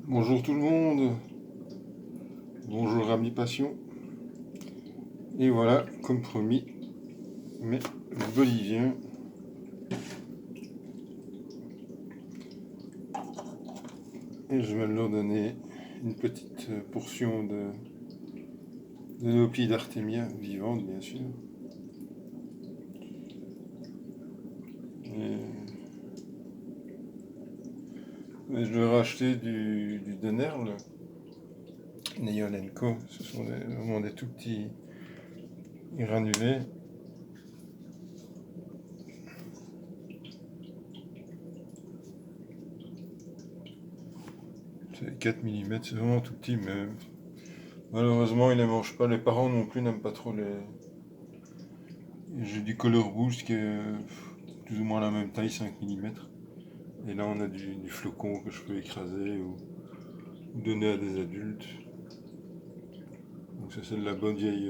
Bonjour tout le monde, bonjour amis passion. Et voilà, comme promis, mes boliviens. Et je vais leur donner une petite portion de nos pieds d'Artémia, vivante bien sûr. Et je leur ai acheté du Denerle, Neolenko. Ce sont vraiment des tout petits granulés. C'est 4 mm, c'est vraiment tout petit, mais malheureusement ils ne les mangent pas. Les parents non plus n'aiment pas trop les. J'ai du Color Boost qui est plus ou moins la même taille, 5 mm. Et là on a du flocon que je peux écraser ou donner à des adultes. Donc ça c'est de la bonne vieille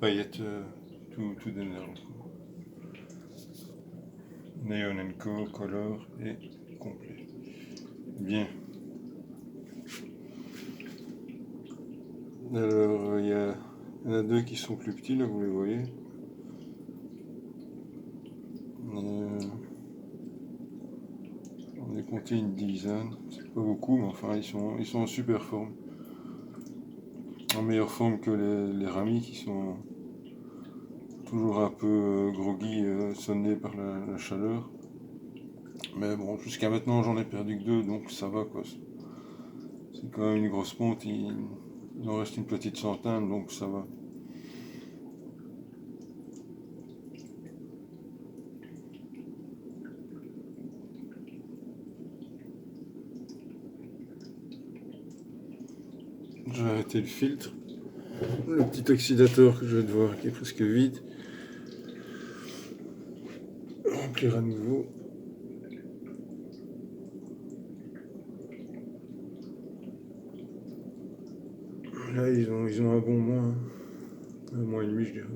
paillette tout d'énerve. Neon Co, Color et complet. Bien. Alors il y en a deux qui sont plus petits, là vous les voyez. On est compté une dizaine, c'est pas beaucoup, mais enfin ils sont en super forme. En meilleure forme que les ramis qui sont toujours un peu groggy, sonnés par la chaleur. Mais bon, jusqu'à maintenant j'en ai perdu que deux, donc ça va quoi. C'est quand même une grosse ponte, il en reste une petite centaine, donc ça va. Je vais arrêter le filtre. Le petit oxydateur que je vais devoir, qui est presque vide. Remplir à nouveau. Là, ils ont un bon moins. Un mois et demi, je dirais.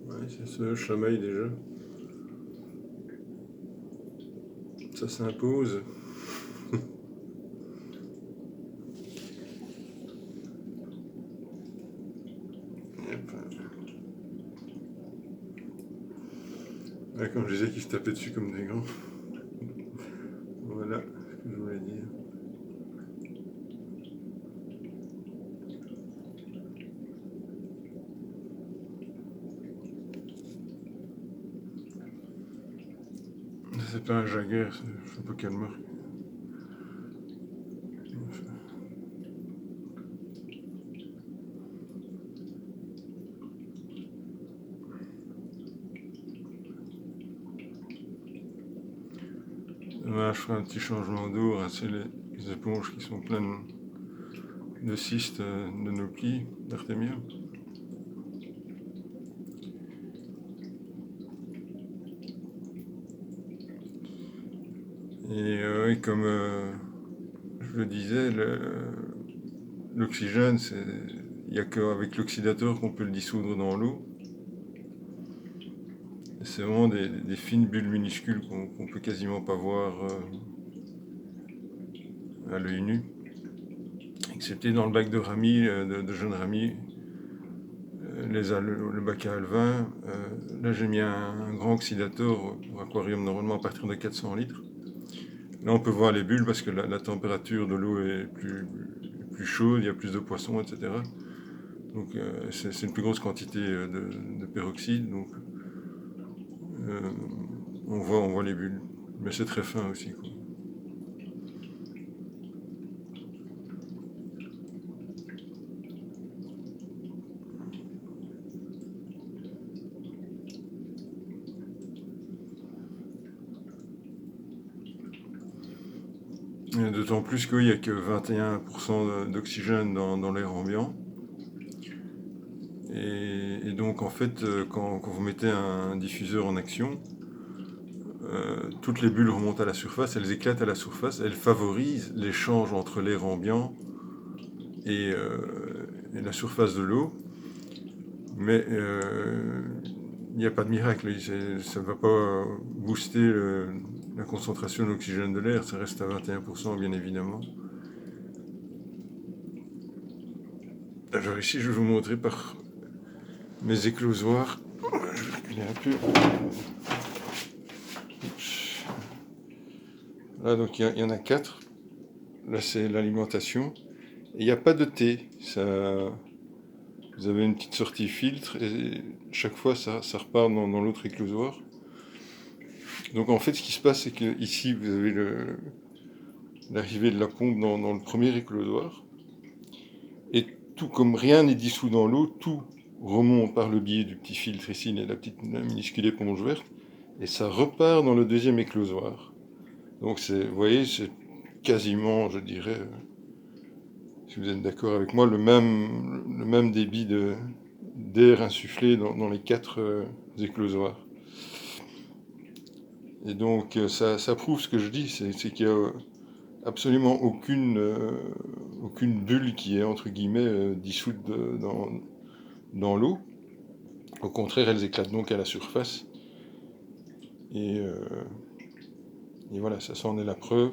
Ouais, ça se chamaille déjà. Ça s'impose. Là, comme je disais, qu'ils se tapaient dessus comme des grands. Voilà ce que je voulais dire. C'est pas un Jaguar, je sais pas quelle marque. Là, je ferai un petit changement d'eau, rincer les éponges qui sont pleines de cystes de nos plis d'Artémia. Et comme je le disais, l'oxygène, il n'y a qu'avec l'oxydateur qu'on peut le dissoudre dans l'eau. C'est vraiment des fines bulles minuscules qu'on peut quasiment pas voir à l'œil nu. Excepté dans le bac de rami, de jeunes ramis, le bac à alevin. Là j'ai mis un grand oxydateur pour aquarium normalement à partir de 400 litres. Là on peut voir les bulles parce que la température de l'eau est plus chaude, il y a plus de poissons, etc. Donc c'est une plus grosse quantité de peroxyde, donc on voit les bulles. Mais c'est très fin aussi, quoi. D'autant plus qu'il n'y a que 21% d'oxygène dans l'air ambiant. Et donc en fait, quand vous mettez un diffuseur en action, toutes les bulles remontent à la surface, elles éclatent à la surface, elles favorisent l'échange entre l'air ambiant et la surface de l'eau. Mais n'y a pas de miracle. Ça ne va pas booster la concentration d'oxygène de l'air. Ça reste à 21%, bien évidemment. Alors ici, je vais vous montrer par mes éclosoirs. Je vais reculer un peu. Oups. Là, donc il y en a 4. Là, c'est l'alimentation. Et il n'y a pas de thé. Vous avez une petite sortie filtre et chaque fois, ça repart dans l'autre éclosoir. Donc en fait, ce qui se passe, c'est que ici, vous avez l'arrivée de la pompe dans le premier éclosoir. Et tout, comme rien n'est dissous dans l'eau, tout remonte par le biais du petit filtre ici, la minuscule éponge verte, et ça repart dans le deuxième éclosoir. Donc vous voyez, c'est quasiment, je dirais, si vous êtes d'accord avec moi, le même débit d'air insufflé dans les 4 éclosoirs. Et donc ça prouve ce que je dis, c'est qu'il y a absolument aucune bulle qui est entre guillemets dissoute dans l'eau. Au contraire, elles éclatent donc à la surface. Et voilà, ça en est la preuve.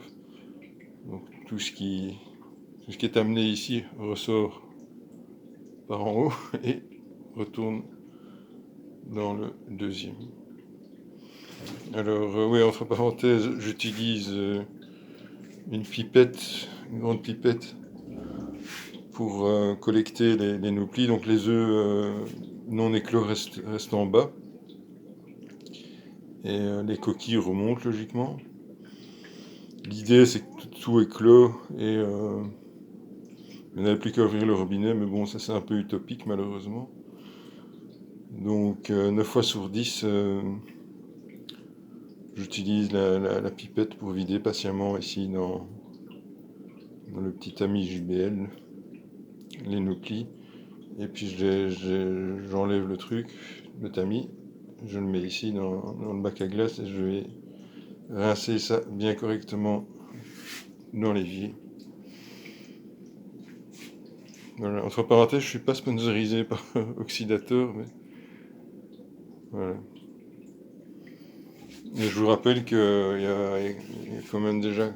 Donc tout ce qui est amené ici ressort par en haut et retourne dans le deuxième. Alors oui, entre parenthèses, j'utilise une grande pipette pour collecter les nouplis. Donc les œufs non éclos restent en bas. Et les coquilles remontent logiquement. L'idée c'est que tout éclot et vous n'avez plus qu'à ouvrir le robinet, mais bon, ça c'est un peu utopique malheureusement. Donc 9 fois sur 10, j'utilise la pipette pour vider patiemment ici dans le petit ami JBL les nouplis. Et puis j'enlève le truc, le tamis, je le mets ici dans le bac à glace et je vais rincer ça bien correctement dans l'évier. Voilà. Entre parenthèses, je ne suis pas sponsorisé par Oxidator, mais voilà. Et je vous rappelle qu'il y a quand même déjà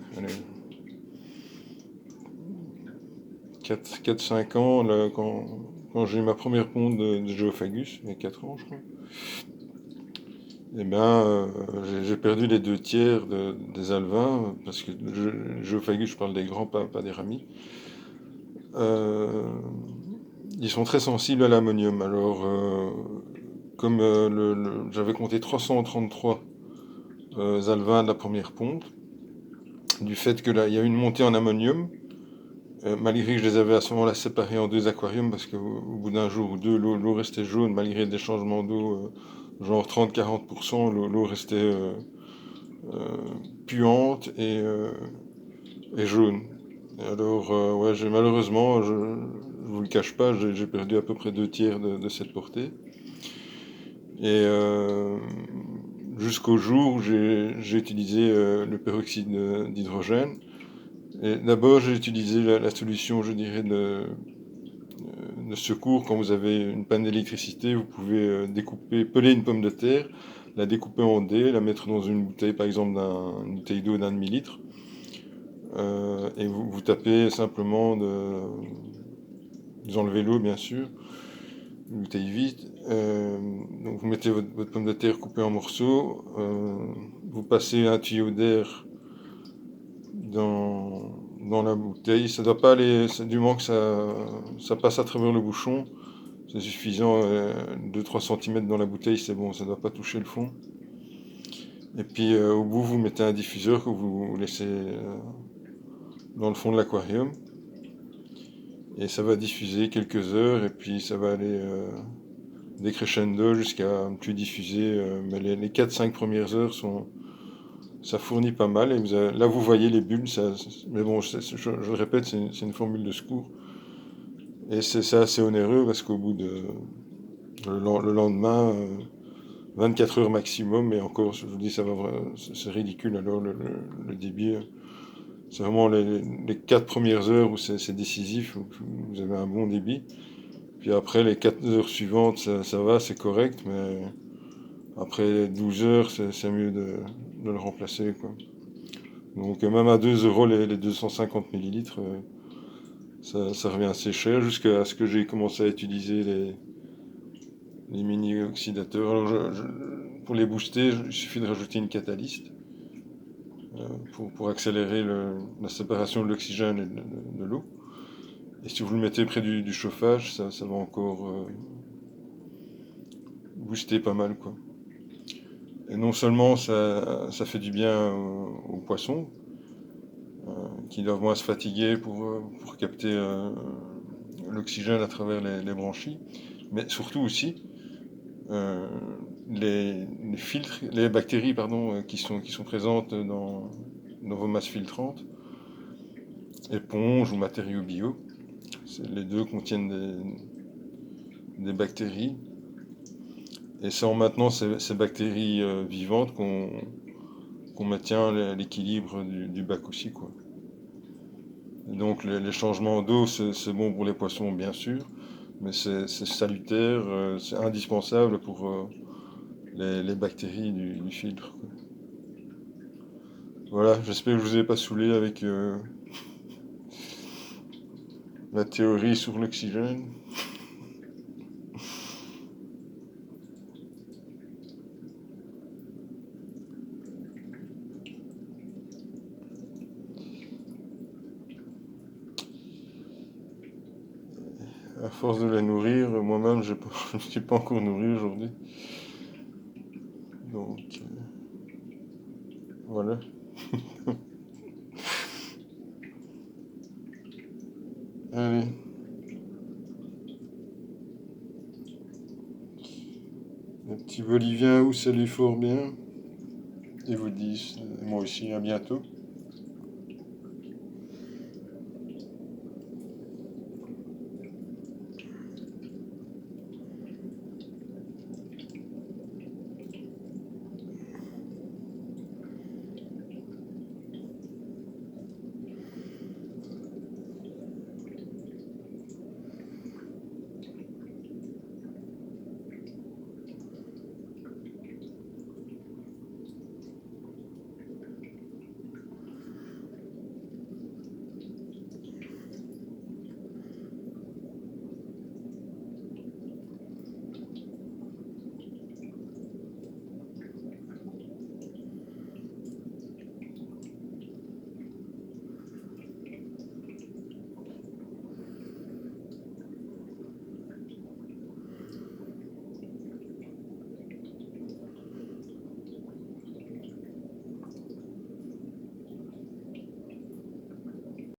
4-5 ans, là, quand j'ai eu ma première ponte de Geophagus, il y a 4 ans je crois, et ben j'ai perdu les 2 tiers des alevins, parce que Geophagus, je parle des grands, pas des ramis. Ils sont très sensibles à l'ammonium. Alors, comme j'avais compté 333 alevins de la première ponte, du fait que là, il y a une montée en ammonium, malgré que je les avais à ce moment-là séparés en 2 aquariums, parce qu'au bout d'un jour ou deux, l'eau restait jaune, malgré des changements d'eau, genre 30-40%, l'eau restait puante et jaune. Alors, ouais, malheureusement, je vous le cache pas, j'ai perdu à peu près 2 tiers de cette portée. Et jusqu'au jour où j'ai utilisé le peroxyde d'hydrogène. Et d'abord, j'ai utilisé la solution, je dirais, de secours. Quand vous avez une panne d'électricité, vous pouvez peler une pomme de terre, la découper en dés, la mettre dans une bouteille, par exemple une bouteille d'eau d'un demi-litre. Et vous tapez simplement vous enlevez l'eau, bien sûr, une bouteille vide. Donc vous mettez votre pomme de terre coupée en morceaux, vous passez un tuyau d'air dans la bouteille. Ça doit pas aller, du moment que ça passe à travers le bouchon, c'est suffisant. 2-3 cm dans la bouteille, c'est bon, ça doit pas toucher le fond. Et puis au bout, vous mettez un diffuseur que vous laissez dans le fond de l'aquarium. Et ça va diffuser quelques heures, et puis ça va aller décrescendo jusqu'à plus diffuser. Mais les 4-5 premières heures ça fournit pas mal. Et là, vous voyez les bulles. Mais bon, je le répète, c'est une formule de secours. Et c'est assez onéreux parce qu'au bout le lendemain, 24 heures maximum, mais encore, je vous dis, c'est ridicule. Alors le débit, c'est vraiment les 4 premières heures où c'est décisif, où vous avez un bon débit. Puis après, les 4 heures suivantes, ça va, c'est correct, mais Après 12 heures, c'est mieux de le remplacer, quoi. Donc même à 2 euros les 250 millilitres, ça revient assez cher jusqu'à ce que j'ai commencé à utiliser les mini-oxydateurs. Alors pour les booster, il suffit de rajouter une catalyste pour accélérer la séparation de l'oxygène et de l'eau. Et si vous le mettez près du chauffage, ça va encore booster pas mal, quoi. Et non seulement ça fait du bien aux poissons, qui doivent moins se fatiguer pour capter l'oxygène à travers les branchies, mais surtout aussi euh, les filtres, les bactéries pardon, qui sont présentes dans vos masses filtrantes, éponges ou matériaux bio. Les deux contiennent des bactéries. Et c'est en maintenant ces bactéries vivantes qu'on maintient l'équilibre du bac aussi, quoi. Et donc les changements d'eau, c'est bon pour les poissons, bien sûr, mais c'est salutaire, c'est indispensable pour les bactéries du filtre, quoi. Voilà, j'espère que je vous ai pas saoulé avec la théorie sur l'oxygène. À force de la nourrir, moi-même, je ne me suis pas encore nourri aujourd'hui. Donc, voilà. Allez, le petit Bolivien vous salue fort bien. Et vous dit, moi aussi, à bientôt.